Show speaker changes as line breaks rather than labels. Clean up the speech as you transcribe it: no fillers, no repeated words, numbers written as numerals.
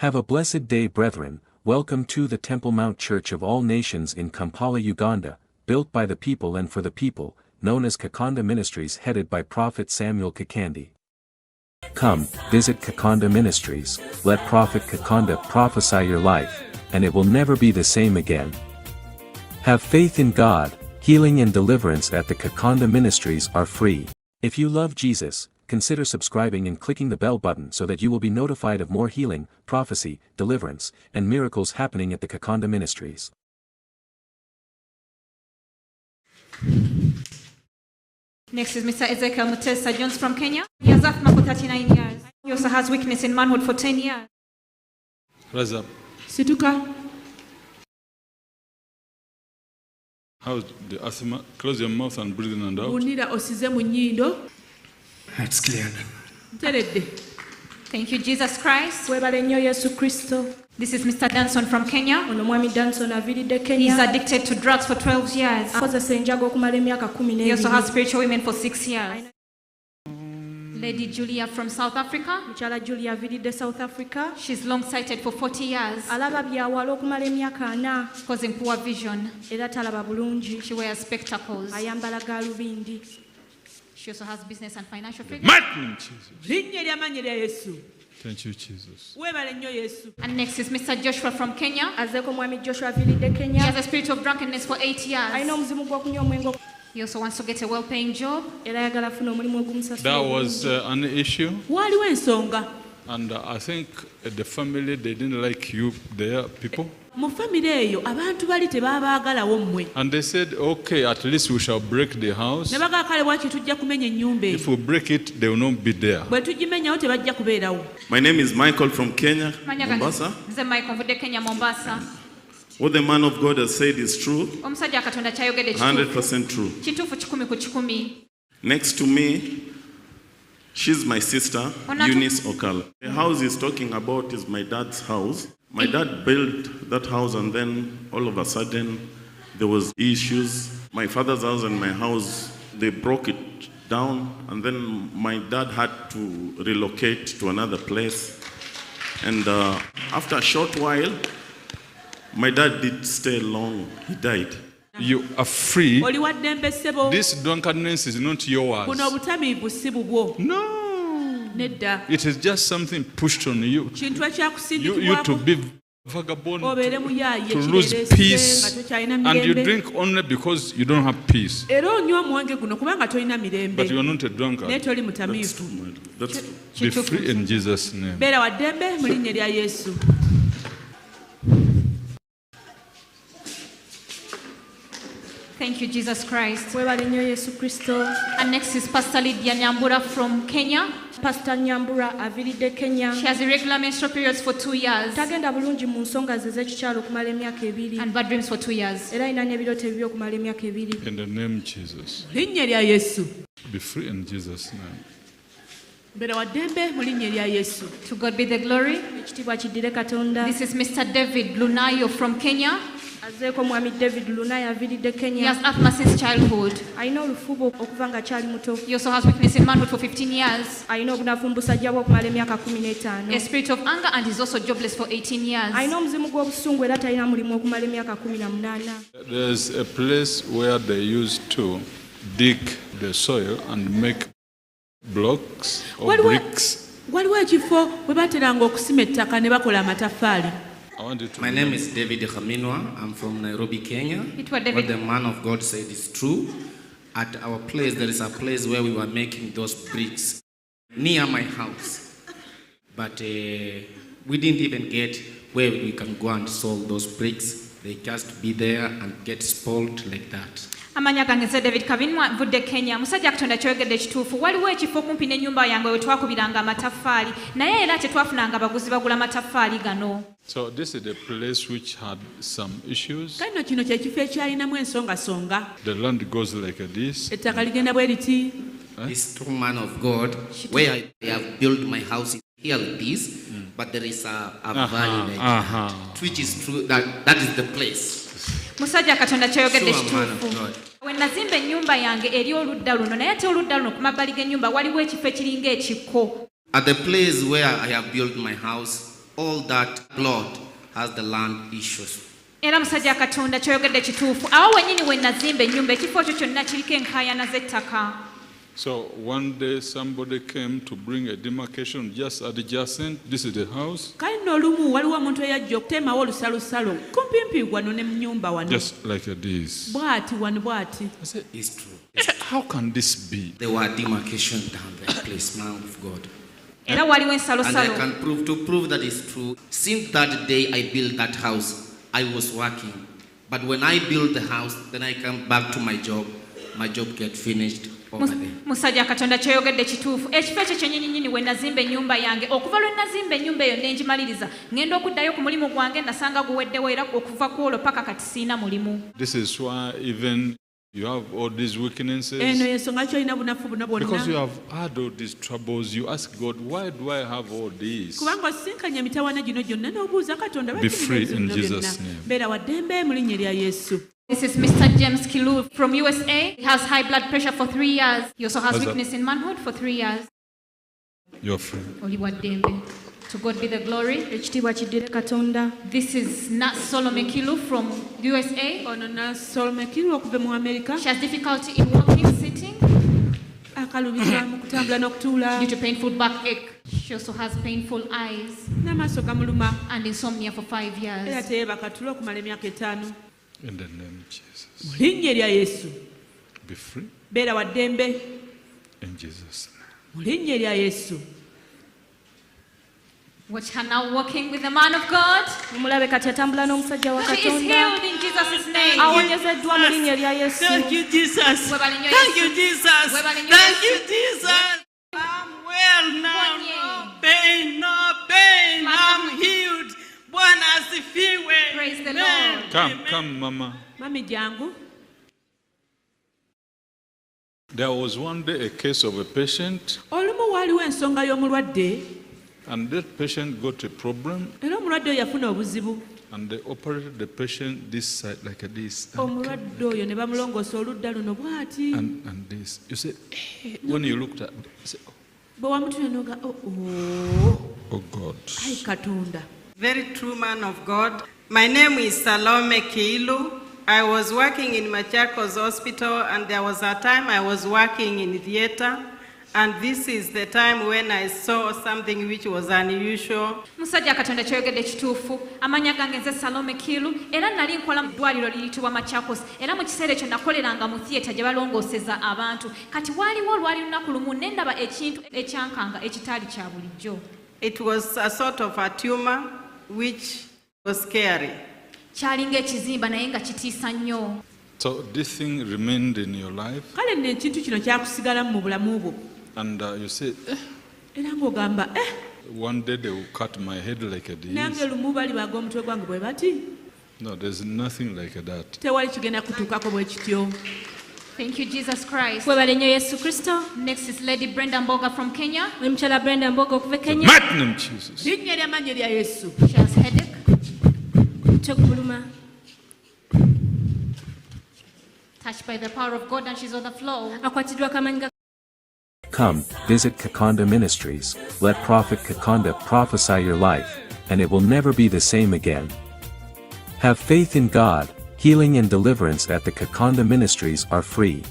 Have a blessed day, brethren. Welcome to the Temple Mount Church of All Nations in Kampala, Uganda, built by the people and for the people, known as Kakande Ministries, headed by Prophet Samuel Kakande. Come, visit Kakande Ministries, let Prophet Kakande prophesy your life, and it will never be the same again. Have faith in God. Healing and deliverance at the Kakande Ministries are free. If you love Jesus, consider subscribing and clicking the bell button so that you will be notified of more healing, prophecy, deliverance, and miracles happening at the Kakande Ministries.
Next is Mr. Ezekiel Mutesa Jones from Kenya. He has asthma for 39 years. He also has weakness in manhood for 10 years.
Rise up.
Situka.
How's the asthma? Close your mouth and breathe in and out.
That's cleared.
Thank you, Jesus Christ. This is Mr. Danson from Kenya. He's addicted to drugs for 12 years. He also has spiritual women for 6 years. Lady Julia from South Africa. She's long-sighted for 40 years. Causing poor vision. She wears spectacles. She also has business and financial freedom.
Thank you, Jesus.
And next is Mr. Joshua from Kenya. He has a spirit of drunkenness for 8 years. He also wants to get a well-paying job.
That was an issue. And I think the family, they didn't like you, their people. And they said, okay, at least we shall break the house. If we break it, they will not be there.
My name is Michael from Kenya, Mombasa. What the man of God has said is true, 100% true. Next to me, she's my sister, Eunice Okal. The house he's talking about is my dad's house. My dad built that house and then all of a sudden there was issues. My father's house and my house, they broke it down and then my dad had to relocate to another place. And after a short while, my dad did stay long. He died.
You are free. This drunkenness is not yours. No. It is just something pushed on you. You to be vagabond, to lose peace, and you drink only because you don't have peace. But you are not a drunkard.
That's
be free in Jesus' name.
Thank you, Jesus Christ. And next is Pastor Lydia Nyambura from Kenya.
Pastor Nyambura aviridde Kenya.
She has irregular menstrual periods for 2 years.
Tagenda bulungi mu nsonga ze z'ekikyalo okumala emyaka 2.
And bad dreams for 2 years.
Era alina n'ebirooto ebibi okumala emyaka 2.
In the name of Jesus. Be free in Jesus' name.
To God be the glory. This is Mr. David Lunayo from Kenya. He has asthma since childhood. He also has weakness in manhood for 15 years. A spirit of anger, and he's also jobless for 18 years.
There's a place where they used to dig the soil and make blocks or bricks.
My name is David Khaminwa. I'm from Nairobi, Kenya. What the man of God said is true. At our place, there is a place where we were making those bricks near my house. But we didn't even get where we can go and solve those bricks. They just be there and get spoiled like that.
Amanya gange ze David Kabinwa vudde Kenya. Musajja Katonda kyogedde kituufu. Waliwo ekifo kumpi n'ennyumba yange we twakubiranga amataffaali. Naye era tetwafunanga abaguzi bagula amataffaali gano.
So this is the place which had some issues.
Kano kino kye kifo ekyalinamu ensongasonga.
The land goes like this.
Ettaka ligenda bwe liti.
This true man of God, where I have built my house here like this, but there is a valley like that, which is true, that is the place.
Musajja Katonda kyogedde kituufu. We nazimba ennyumba yange eri oludda luno naye ate oludda luno ku mabbali g'ennyumba waliwo ekifo ekiringa ekikko.
At the place where I have built my house, all that plot has the land issues.
Era musajja Katonda kyoyogedde kituufu. Awo wennyini we nazimba ennyumba ekifo ekyo kyonna kiriko enkaayana z'ettaka.
So one day somebody came to bring a demarcation just adjacent. This is the house.
Kale n'olumu waliwo omuntu eyajja okuteemawo olusalosalo kumpimpi wano ne mu nnyumba wano.
Just like this.
Bw'ati wano bw'ati.
I said,
It's true.
how can this be?
There were demarcation down there, please, man of God.
Era waliwo
And
ensalosalo.
I can prove that it's true. Since that day I built that house, I was working. But when I build the house, then I come back to my job. My job gets finished over there.
Musajja Katonda kyoyogedde kituufu. Ekifo ekyo kyennyini we nazimba ennyumba yange. Okuva lwe nazimba ennyumba eyo ne ngimaliriza. Ngenda okuddayo ku mulimu gwange nasanga guweddewo era okuva ku olwo paka kati siina mulimu.
This is why even you have all these weaknesses.
Eno y'ensonga kyolina bunafu buno bwonna.
Because you have had all these troubles, you ask God, why do I have all these?
Kubanga osisinkanye emitawaana gino gyonna n'obuuza Katonda
Be free in Jesus' name.
Beera wa ddembe mu linnya lya Yesu.
This is Mr. James Kilu from USA. He has high blood pressure for 3 years. He also has
What's
weakness in manhood for 3 years.
You're free.
Oli wa ddembe. To God be the glory.
Ekitiibwa kiddire Katonda.
This is Nat Solomon Kilu from USA.
Ono Solomon Kilu okuva mu America.
She has difficulty in walking, sitting,
Akalubiza mu kutambula n'okutuula.
due to painful backache. She also has painful eyes
N'amaaso gamuluma.
and insomnia for 5
Era
years.
teyeebaka tulo okumala emyaka 5.
In the name of Jesus.
Mu linnya lya Yesu.
Be free
Beera wa ddembe
in Jesus' name.
mu linnya lya Yesu.
Watch her now walking with the man of God.
Mulabe kati atambula n'omusajja wa
She is
Katonda.
healed in Jesus' name.
Awonyezeddwa mu linnya lya Yesu.
Thank you, Jesus.
Webale nnyo
Thank
Yesu.
you, Jesus.
Webale nnyo
Thank
Yesu.
you, Jesus. I'm well now.
Ponye.
No pain, no pain. I'm healed. Bwana asifiwe.
Praise the
Amen.
Lord.
Come, Mama.
Mami jangu.
There was one day a case of a patient,
Olumu waaliwo ensonga y'omulwadde.
and that patient got a problem,
Era omulwadde oyo yafuna obuzibu.
and they operated the patient this side like this,
Omulwadde oyo ne bamulongoosa oludda luno bw'ati.
and this. You said, hey, when you looked at, you said,
Bwe wamutuula n'oga
oh God.
ayi Katonda.
Very true man of God. My name is Salome Keilu. I was working in Machakos Hospital, and there was a time I was working in theater. And this is the time when I saw something which was unusual.
Musajja Katonda kyoyogedde kituufu. Amannya gange nze Salome Kilu era nali nkola mu ddwaliro liyitibwa Machakos era mu kiseera ekyo nakoleranga mu theatre gye balongooseza abantu. Kati waaliwo olwali lunaku lumu ne ndaba ekintu ekyankanga ekitaali kya bulijjo.
It was a sort of a tumor which was scary.
Kyalinga ekizimba naye nga kitiisa nnyo.
So this thing remained in your life,
Kale nno ekintu kino kyakusigalamu mu bulamu bwo.
and you said,
Era ng'ogamba
one day they will cut my head like
nange
this.
lumu bali baga omutwe gwange bwe bati.
No, there's nothing like that.
Tewali kigenda kutuukako bwe kityo.
Thank you, Jesus Christ.
Webale nnyo Yesu Kristo.
Next is Lady Brenda Mboga from Kenya.
Mukyala Brenda Mboga okuva Kenya.
Mighty name of Jesus.
Linnya ly'amannya lya Yesu.
She has headache.
Omutwe gumuluma.
Touched by the power of God and she's on the floor.
Akwatiddwa kamanyi ga
Come, visit Kakande Ministries, let Prophet Kakande prophesy your life, and it will never be the same again. Have faith in God, healing and deliverance at the Kakande Ministries are free.